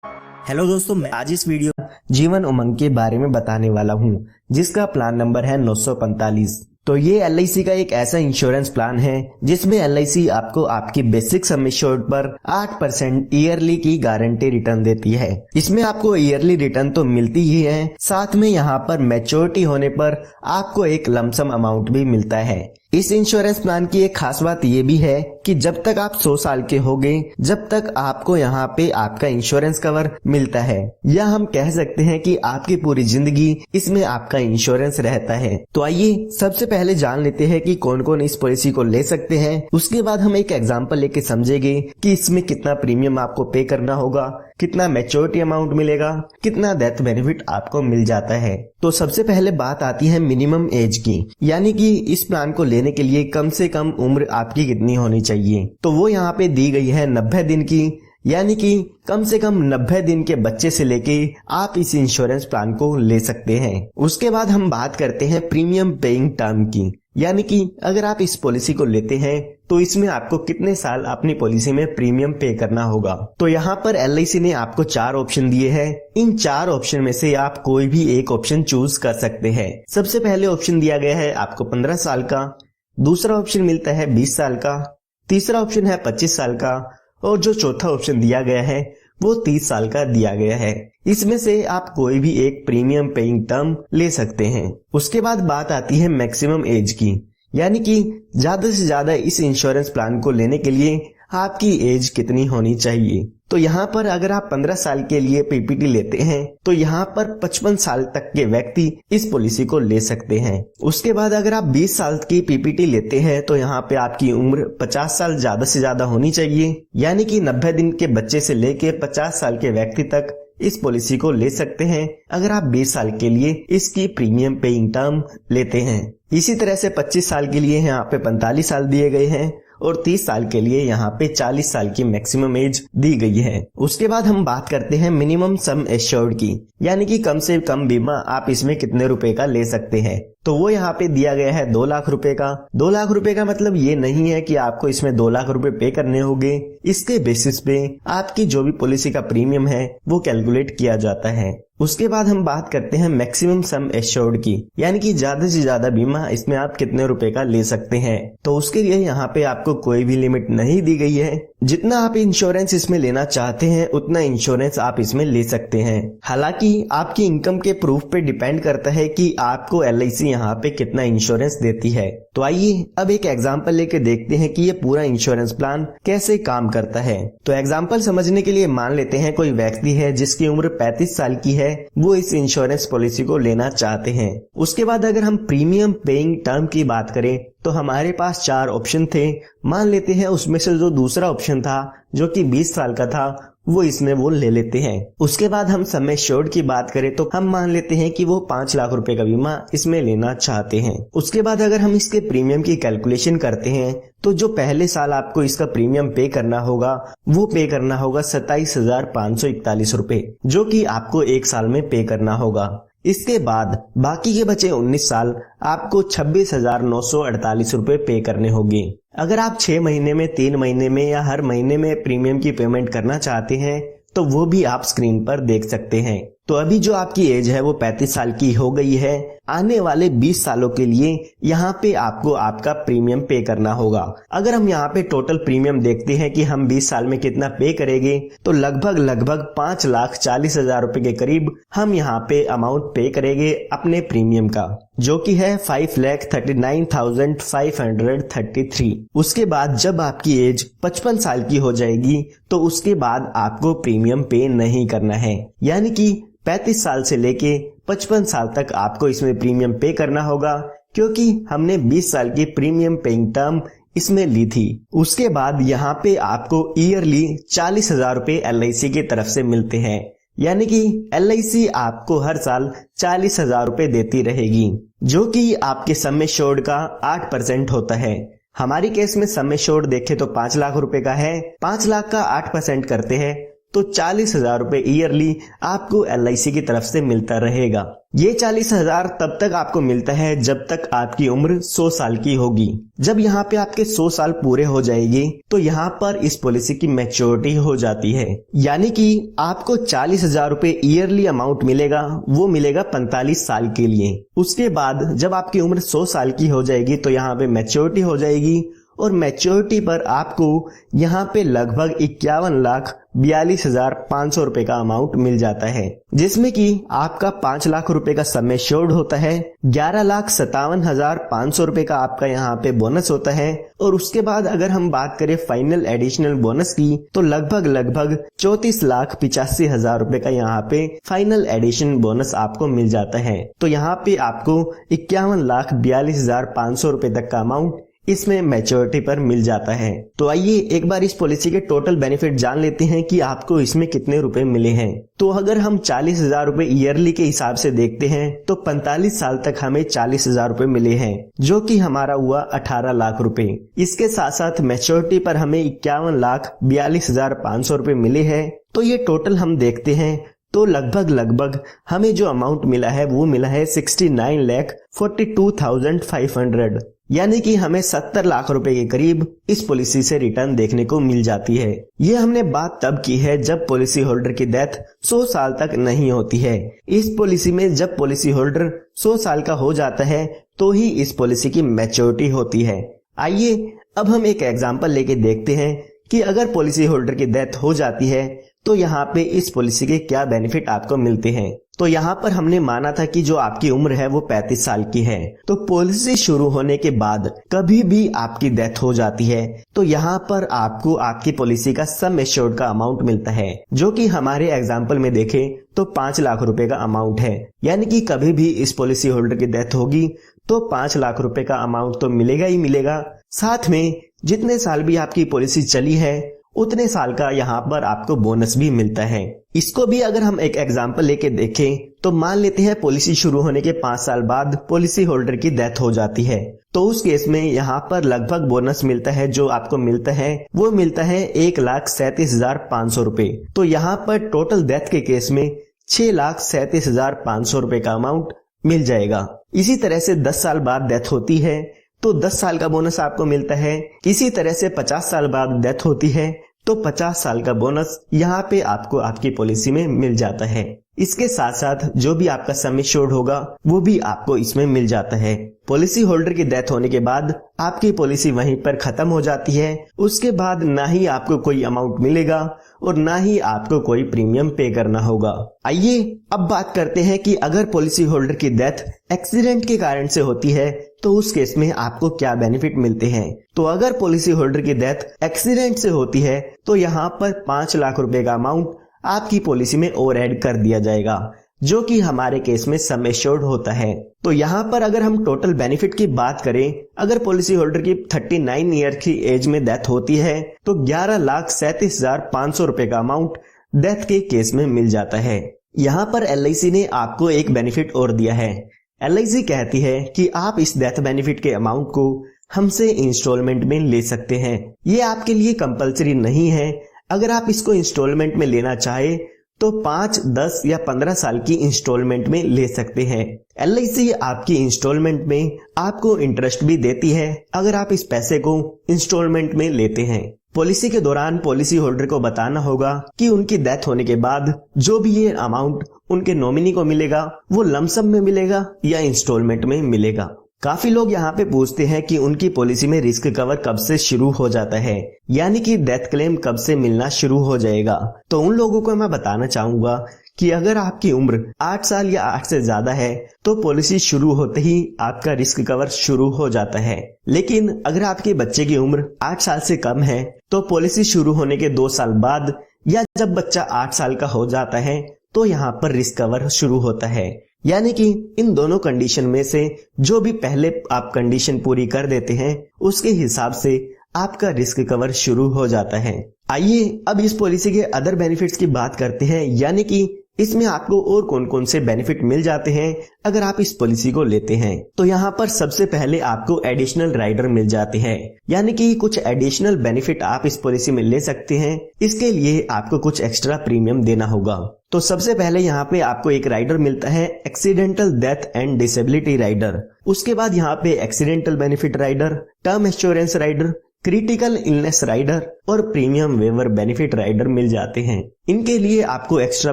Hello दोस्तों, मैं आज इस वीडियो जीवन उमंग के बारे में बताने वाला हूँ, जिसका प्लान नंबर है 945। तो ये LIC का एक ऐसा इंश्योरेंस प्लान है जिसमें LIC आपको आपकी बेसिक सम एश्योर्ड पर 8% ईयरली की गारंटी रिटर्न देती है। इसमें आपको ईयरली रिटर्न तो मिलती ही है, साथ में यहाँ पर मैच्योरिटी होने पर आपको एक लमसम अमाउंट भी मिलता है। इस इंश्योरेंस प्लान की एक खास बात ये भी है कि जब तक आप 100 साल के हो गए, जब तक आपको यहाँ पे आपका इंश्योरेंस कवर मिलता है, या हम कह सकते हैं कि आपकी पूरी जिंदगी इसमें आपका इंश्योरेंस रहता है। तो आइए सबसे पहले जान लेते हैं कि कौन कौन इस पॉलिसी को ले सकते हैं। उसके बाद हम एक एग्जाम्पल लेके समझेंगे कि इसमें कितना प्रीमियम आपको पे करना होगा, कितना मैच्योरिटी अमाउंट मिलेगा, कितना डेथ बेनिफिट आपको मिल जाता है। तो सबसे पहले बात आती है मिनिमम एज की, यानी कि इस प्लान को लेने के लिए कम से कम उम्र आपकी कितनी होनी चाहिए। तो वो यहाँ पे दी गई है 90 दिन की, यानी कि कम से कम 90 दिन के बच्चे से लेके आप इस इंश्योरेंस प्लान को ले सकते हैं। उसके बाद हम बात करते हैं प्रीमियम पेइंग टर्म की, यानी कि अगर आप इस पॉलिसी को लेते हैं तो इसमें आपको कितने साल अपनी पॉलिसी में प्रीमियम पे करना होगा। तो यहाँ पर LIC ने आपको 4 ऑप्शन दिए हैं। इन 4 ऑप्शन में से आप कोई भी एक ऑप्शन चूज कर सकते हैं। सबसे पहले ऑप्शन दिया गया है आपको 15 साल का, दूसरा ऑप्शन मिलता है 20 साल का, तीसरा ऑप्शन है 25 साल का, और जो चौथा ऑप्शन दिया गया है वो 30 साल का दिया गया है। इसमें से आप कोई भी एक प्रीमियम पेइंग टर्म ले सकते हैं। उसके बाद बात आती है मैक्सिमम एज की, यानी कि ज्यादा से ज्यादा इस इंश्योरेंस प्लान को लेने के लिए आपकी एज कितनी होनी चाहिए। तो यहाँ पर अगर आप 15 साल के लिए PPT लेते हैं तो यहाँ पर 55 साल तक के व्यक्ति इस पॉलिसी को ले सकते हैं। उसके बाद अगर आप 20 साल की PPT लेते हैं तो यहाँ पे आपकी उम्र 50 साल ज्यादा से ज्यादा होनी चाहिए, यानी कि 90 दिन के बच्चे से लेके 50 साल के व्यक्ति तक इस पॉलिसी को ले सकते हैं अगर आप 20 साल के लिए इसकी प्रीमियम पेइंग टर्म लेते हैं। इसी तरह से 25 साल के लिए यहाँ पे 45 साल दिए गए हैं और 30 साल के लिए यहाँ पे 40 साल की मैक्सिमम एज दी गई है। उसके बाद हम बात करते हैं मिनिमम सम एश्योर्ड की, यानी कि कम से कम बीमा आप इसमें कितने रुपए का ले सकते हैं। तो वो यहाँ पे दिया गया है 2 लाख रुपए का। 2 लाख रुपए का मतलब ये नहीं है कि आपको इसमें 2 लाख रुपए पे करने होंगे। इसके बेसिस पे आपकी जो भी पॉलिसी का प्रीमियम है वो कैलकुलेट किया जाता है। उसके बाद हम बात करते हैं मैक्सिमम सम एश्योर्ड की, यानी कि ज्यादा से ज्यादा बीमा इसमें आप कितने रुपए का ले सकते हैं। तो उसके लिए यहाँ पे आपको कोई भी लिमिट नहीं दी गई है। जितना आप इंश्योरेंस इसमें लेना चाहते हैं उतना इंश्योरेंस आप इसमें ले सकते हैं। हालांकि आपकी इनकम के प्रूफ पे डिपेंड करता है कि आपको LIC यहाँ पे कितना इंश्योरेंस देती है। तो आइए अब एक एग्जांपल लेके देखते हैं कि ये पूरा इंश्योरेंस प्लान कैसे काम करता है। तो एग्जांपल समझने के लिए मान लेते हैं कोई व्यक्ति है जिसकी उम्र 35 साल की है, वो इस इंश्योरेंस पॉलिसी को लेना चाहते हैं। उसके बाद अगर हम प्रीमियम पेइंग टर्म की बात करें तो हमारे पास 4 ऑप्शन थे। मान लेते हैं उसमें से जो दूसरा ऑप्शन था जो कि 20 साल का था वो इसमें वो ले लेते हैं। उसके बाद हम सम एश्योर्ड की बात करें तो हम मान लेते हैं कि वो 5 लाख रुपए का बीमा इसमें लेना चाहते हैं। उसके बाद अगर हम इसके प्रीमियम की कैलकुलेशन करते हैं तो जो पहले साल आपको इसका प्रीमियम पे करना होगा वो पे करना होगा 27,541 रुपए, जो कि आपको 1 साल में पे करना होगा। इसके बाद बाकी के बचे 19 साल आपको 26,948 रुपए पे करने होंगे। अगर आप 6 महीने में, 3 महीने में या हर महीने में प्रीमियम की पेमेंट करना चाहते हैं तो वो भी आप स्क्रीन पर देख सकते हैं। तो अभी जो आपकी एज है वो 35 साल की हो गई है। आने वाले 20 सालों के लिए यहाँ पे आपको आपका प्रीमियम पे करना होगा। अगर हम यहाँ पे टोटल प्रीमियम देखते हैं कि हम 20 साल में कितना पे करेंगे तो लगभग 5,40,000 रुपए के करीब हम यहाँ पे अमाउंट पे करेंगे अपने प्रीमियम का, जो कि है 5,39,533। उसके बाद जब आपकी एज 55 साल की हो जाएगी तो उसके बाद आपको प्रीमियम पे नहीं करना है, यानी कि 35 साल से लेके 55 साल तक आपको इसमें प्रीमियम पे करना होगा, क्योंकि हमने 20 साल की प्रीमियम पेइंग टर्म इसमें ली थी। उसके बाद यहाँ पे आपको ईयरली 40,000 रुपए LIC की तरफ से मिलते हैं, यानी कि LIC आपको हर साल 40,000 रुपए देती रहेगी, जो कि आपके सम एश्योर्ड का 8% होता है। हमारी केस में सम एश्योर्ड देखे तो 5 लाख रुपए का है। 5 लाख का 8% करते हैं तो 40,000 रुपए ईयरली आपको LIC की तरफ से मिलता रहेगा। ये 40,000 तब तक आपको मिलता है जब तक आपकी उम्र 100 साल की होगी। जब यहाँ पे आपके 100 साल पूरे हो जाएंगे तो यहाँ पर इस पॉलिसी की मैच्योरिटी हो जाती है, यानी कि आपको 40,000 रुपए ईयरली अमाउंट मिलेगा, वो मिलेगा 45 साल के लिए। उसके बाद जब आपकी उम्र 100 साल की हो जाएगी तो यहाँ पे मैच्योरिटी हो जाएगी और मैच्योरिटी पर आपको यहाँ पे लगभग 51,42,500 रुपए का अमाउंट मिल जाता है, जिसमें कि आपका 5 लाख रुपए का सम एश्योर्ड होता है, 11,57,500 रुपए का आपका यहाँ पे बोनस होता है और उसके बाद अगर हम बात करें फाइनल एडिशनल बोनस की तो लगभग 34,85,000 रुपए का यहाँ पे फाइनल एडिशन बोनस आपको मिल जाता है। तो यहाँ पे आपको 51,42,500 रुपए तक का अमाउंट इसमें मैच्योरिटी पर मिल जाता है। तो आइए एक बार इस पॉलिसी के टोटल बेनिफिट जान लेते हैं कि आपको इसमें कितने रुपए मिले हैं। तो अगर हम 40,000 रुपए ईयरली के हिसाब से देखते हैं तो 45 साल तक हमें 40,000 रुपए मिले हैं, जो कि हमारा हुआ 18 लाख रुपए। इसके साथ साथ मैच्योरिटी पर हमें 51,42,500 रुपए मिले हैं। तो ये टोटल हम देखते हैं तो लगभग हमें जो अमाउंट मिला है वो मिला है 69,42,500, यानी कि हमें 70 लाख रुपए के करीब इस पॉलिसी से रिटर्न देखने को मिल जाती है। ये हमने बात तब की है जब पॉलिसी होल्डर की डेथ 100 साल तक नहीं होती है। इस पॉलिसी में जब पॉलिसी होल्डर 100 साल का हो जाता है तो ही इस पॉलिसी की मैच्योरिटी होती है। आइए अब हम एक एग्जांपल लेके देखते हैं कि अगर पॉलिसी होल्डर की डेथ हो जाती है तो यहाँ पे इस पॉलिसी के क्या बेनिफिट आपको मिलते हैं। तो यहाँ पर हमने माना था कि जो आपकी उम्र है वो 35 साल की है, तो पॉलिसी शुरू होने के बाद कभी भी आपकी डेथ हो जाती है तो यहाँ पर आपको आपकी पॉलिसी का सम एश्योर्ड का अमाउंट मिलता है, जो कि हमारे एग्जाम्पल में देखें तो 5 लाख रुपए का अमाउंट है। यानी कि कभी भी इस पॉलिसी होल्डर की डेथ होगी तो 5 लाख रुपए का अमाउंट तो मिलेगा ही मिलेगा। साथ में जितने साल भी आपकी पॉलिसी चली है उतने साल का यहाँ पर आपको बोनस भी मिलता है। इसको भी अगर हम एक एग्जांपल लेके देखें तो मान लेते हैं पॉलिसी शुरू होने के 5 साल बाद पॉलिसी होल्डर की डेथ हो जाती है, तो उस केस में यहाँ पर लगभग बोनस मिलता है, जो आपको मिलता है वो मिलता है 1,37,500 रुपए। तो यहाँ पर टोटल डेथ के केस में 6,37,500 रुपए का अमाउंट मिल जाएगा। इसी तरह से 10 साल बाद डेथ होती है तो 10 साल का बोनस आपको मिलता है। इसी तरह से 50 साल बाद डेथ होती है तो 50 साल का बोनस यहाँ पे आपको आपकी पॉलिसी में मिल जाता है। इसके साथ साथ जो भी आपका सम एश्योर्ड होगा वो भी आपको इसमें मिल जाता है। पॉलिसी होल्डर की डेथ होने के बाद आपकी पॉलिसी वहीं पर खत्म हो जाती है। उसके बाद ना ही आपको कोई अमाउंट मिलेगा और ना ही आपको कोई प्रीमियम पे करना होगा। आइए अब बात करते हैं कि अगर पॉलिसी होल्डर की डेथ एक्सीडेंट के कारण से होती है तो उस केस में आपको क्या बेनिफिट मिलते हैं। तो अगर पॉलिसी होल्डर की डेथ एक्सीडेंट से होती है तो यहाँ पर 5 लाख रुपए का अमाउंट आपकी पॉलिसी में और ऐड कर दिया जाएगा, जो कि हमारे केस में सम एश्योर्ड होता है। तो यहाँ पर अगर हम टोटल बेनिफिट की बात करें, अगर पॉलिसी होल्डर की 39 ईयर की एज में डेथ होती है तो 11,37,500 रुपए का अमाउंट डेथ के केस में मिल जाता है। यहाँ पर LIC ने आपको एक बेनिफिट और दिया है। LIC कहती है कि आप इस डेथ बेनिफिट के अमाउंट को हमसे इंस्टॉलमेंट में ले सकते हैं। ये आपके लिए कंपलसरी नहीं है। अगर आप इसको इंस्टॉलमेंट में लेना चाहे तो 5, 10 या 15 साल की इंस्टॉलमेंट में ले सकते हैं। LIC आपकी इंस्टॉलमेंट में आपको इंटरेस्ट भी देती है अगर आप इस पैसे को इंस्टॉलमेंट में लेते हैं। पॉलिसी के दौरान पॉलिसी होल्डर को बताना होगा कि उनकी डेथ होने के बाद जो भी ये अमाउंट उनके नॉमिनी को मिलेगा वो लमसम में मिलेगा या इंस्टॉलमेंट में मिलेगा। काफी लोग यहाँ पे पूछते हैं कि उनकी पॉलिसी में रिस्क कवर कब से शुरू हो जाता है, यानी कि डेथ क्लेम कब से मिलना शुरू हो जाएगा। तो उन लोगों को मैं बताना चाहूंगा कि अगर आपकी उम्र 8 साल या 8 से ज्यादा है तो पॉलिसी शुरू होते ही आपका रिस्क कवर शुरू हो जाता है। लेकिन अगर आपके बच्चे की उम्र 8 साल से कम है तो पॉलिसी शुरू होने के 2 साल बाद या जब बच्चा 8 साल का हो जाता है तो यहाँ पर रिस्क कवर शुरू होता है। यानी कि इन दोनों कंडीशन में से जो भी पहले आप कंडीशन पूरी कर देते हैं उसके हिसाब से आपका रिस्क कवर शुरू हो जाता है। आइए अब इस पॉलिसी के अदर बेनिफिट्स की बात करते हैं, यानी कि इसमें आपको और कौन कौन से बेनिफिट मिल जाते हैं अगर आप इस पॉलिसी को लेते हैं। तो यहाँ पर सबसे पहले आपको एडिशनल राइडर मिल जाते हैं, यानी कि कुछ एडिशनल बेनिफिट आप इस पॉलिसी में ले सकते हैं। इसके लिए आपको कुछ एक्स्ट्रा प्रीमियम देना होगा। तो सबसे पहले यहाँ पे आपको एक राइडर मिलता है accidental death and disability rider. उसके बाद यहाँ पे accidental benefit rider, term insurance rider, critical illness rider और प्रीमियम वेवर बेनिफिट राइडर मिल जाते हैं। इनके लिए आपको एक्स्ट्रा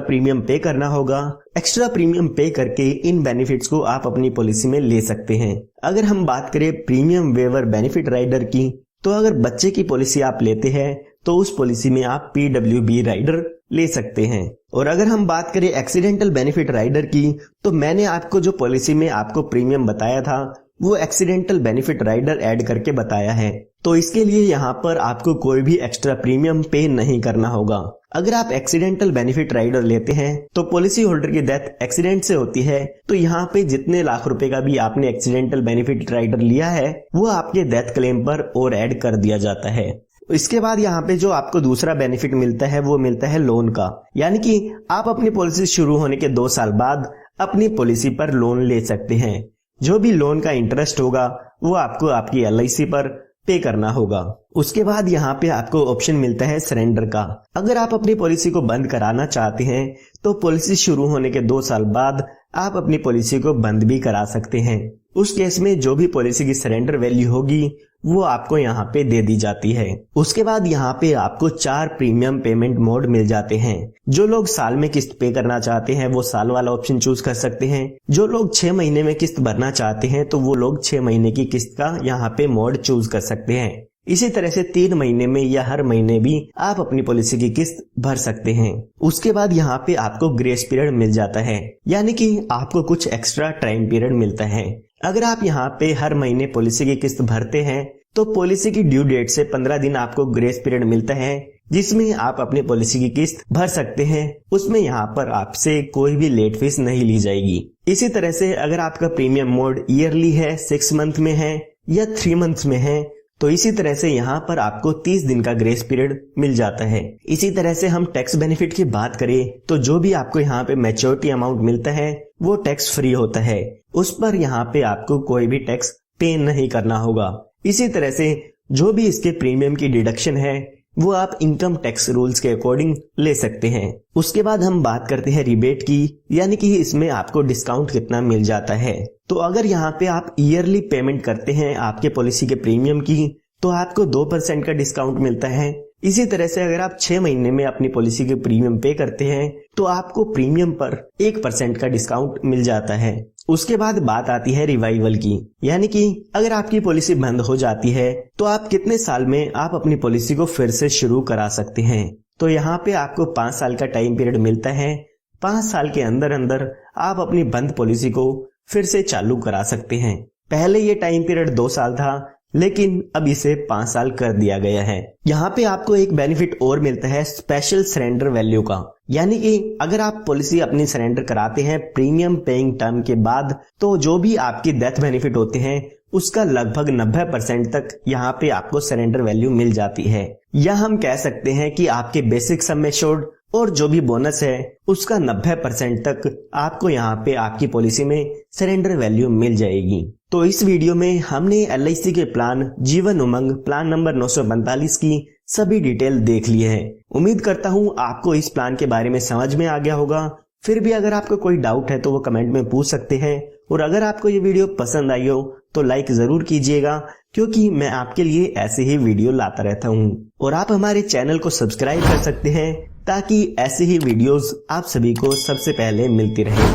प्रीमियम पे करना होगा। एक्स्ट्रा प्रीमियम पे करके इन बेनिफिट्स को आप अपनी पॉलिसी में ले सकते हैं। अगर हम बात करें प्रीमियम वेवर बेनिफिट राइडर की, तो अगर बच्चे की पॉलिसी आप लेते हैं तो उस पॉलिसी में आप PWB राइडर ले सकते हैं। और अगर हम बात करें एक्सीडेंटल बेनिफिट राइडर की, तो मैंने आपको जो पॉलिसी में आपको प्रीमियम बताया था वो एक्सीडेंटल बेनिफिट राइडर ऐड करके बताया है। तो इसके लिए यहाँ पर आपको कोई भी एक्स्ट्रा प्रीमियम पे नहीं करना होगा। अगर आप एक्सीडेंटल बेनिफिट राइडर लेते हैं तो पॉलिसी होल्डर की डेथ एक्सीडेंट से होती है, तो यहाँ पे जितने लाख रुपए का भी आपने एक्सीडेंटल बेनिफिट राइडर लिया है वो आपके डेथ क्लेम पर और ऐड कर दिया जाता है। इसके बाद यहाँ पे जो आपको दूसरा बेनिफिट मिलता है वो मिलता है लोन का, यानी कि आप अपनी पॉलिसी शुरू होने के 2 साल बाद अपनी पॉलिसी पर लोन ले सकते हैं। जो भी लोन का इंटरेस्ट होगा वो आपको आपकी LIC पर पे करना होगा। उसके बाद यहाँ पे आपको ऑप्शन मिलता है सरेंडर का। अगर आप अपनी पॉलिसी को बंद कराना चाहते हैं तो पॉलिसी शुरू होने के 2 साल बाद आप अपनी पॉलिसी को बंद भी करा सकते हैं। उस केस में जो भी पॉलिसी की सरेंडर वैल्यू होगी वो आपको यहाँ पे दे दी जाती है। उसके बाद यहाँ पे आपको 4 प्रीमियम पेमेंट मोड मिल जाते हैं। जो लोग साल में किस्त पे करना चाहते हैं वो साल वाला ऑप्शन चूज कर सकते हैं। जो लोग 6 महीने में किस्त भरना चाहते हैं तो वो लोग 6 महीने की किस्त का यहाँ पे मोड चूज कर सकते हैं। इसी तरह से 3 महीने में या हर महीने भी आप अपनी पॉलिसी की किस्त भर सकते हैं। उसके बाद यहाँ पे आपको ग्रेस पीरियड मिल जाता है, यानी कि आपको कुछ एक्स्ट्रा टाइम पीरियड मिलता है। अगर आप यहाँ पे हर महीने पॉलिसी की किस्त भरते हैं तो पॉलिसी की ड्यू डेट से 15 दिन आपको ग्रेस पीरियड मिलता है, जिसमें आप अपनी पॉलिसी की किस्त भर सकते हैं। उसमें यहाँ पर आपसे कोई भी लेट फीस नहीं ली जाएगी। इसी तरह से अगर आपका प्रीमियम मोड ईयरली है, 6 मंथ में है या 3 मंथ में है, तो इसी तरह से यहाँ पर आपको 30 दिन का ग्रेस पीरियड मिल जाता है। इसी तरह से हम टैक्स बेनिफिट की बात करें तो जो भी आपको यहाँ पे मैच्योरिटी अमाउंट मिलता है वो टैक्स फ्री होता है। उस पर यहाँ पे आपको कोई भी टैक्स पे नहीं करना होगा। इसी तरह से जो भी इसके प्रीमियम की डिडक्शन है वो आप इनकम टैक्स रूल्स के अकॉर्डिंग ले सकते हैं। उसके बाद हम बात करते हैं रिबेट की, यानी कि इसमें आपको डिस्काउंट कितना मिल जाता है। तो अगर यहाँ पे आप ईयरली पेमेंट करते हैं आपके पॉलिसी के प्रीमियम की तो आपको 2% का डिस्काउंट मिलता है। इसी तरह से अगर आप 6 महीने में अपनी पॉलिसी के प्रीमियम पे करते हैं तो आपको प्रीमियम पर 1% का डिस्काउंट मिल जाता है। उसके बाद बात आती है रिवाइवल की, यानी कि अगर आपकी पॉलिसी बंद हो जाती है तो आप कितने साल में आप अपनी पॉलिसी को फिर से शुरू करा सकते हैं। तो यहाँ पे आपको 5 साल का टाइम पीरियड मिलता है। 5 साल के अंदर अंदर आप अपनी बंद पॉलिसी को फिर से चालू करा सकते हैं। पहले ये टाइम पीरियड 2 साल था, लेकिन अब इसे 5 साल कर दिया गया है। यहाँ पे आपको एक बेनिफिट और मिलता है स्पेशल सरेंडर वैल्यू का, यानी कि अगर आप पॉलिसी अपनी सरेंडर कराते हैं प्रीमियम पेइंग टर्म के बाद तो जो भी आपकी डेथ बेनिफिट होते हैं उसका लगभग 90% तक यहाँ पे आपको सरेंडर वैल्यू मिल जाती है। या हम कह सकते हैं कि आपके बेसिक सम एश्योर्ड और जो भी बोनस है उसका 90% तक आपको यहाँ पे आपकी पॉलिसी में सरेंडर वैल्यू मिल जाएगी। तो इस वीडियो में हमने LIC के plan Jeevan Umang plan number 945 की सभी डिटेल देख लिए हैं। उम्मीद करता हूँ आपको इस प्लान के बारे में समझ में आ गया होगा। फिर भी अगर आपको कोई डाउट है तो वो कमेंट में पूछ सकते हैं। और अगर आपको ये वीडियो पसंद आई हो तो लाइक जरूर कीजिएगा, क्योंकि मैं आपके लिए ऐसे ही वीडियो लाता रहता हूँ। और आप हमारे चैनल को सब्सक्राइब कर सकते हैं ताकि ऐसे ही वीडियोस आप सभी को सबसे पहले मिलती रहे।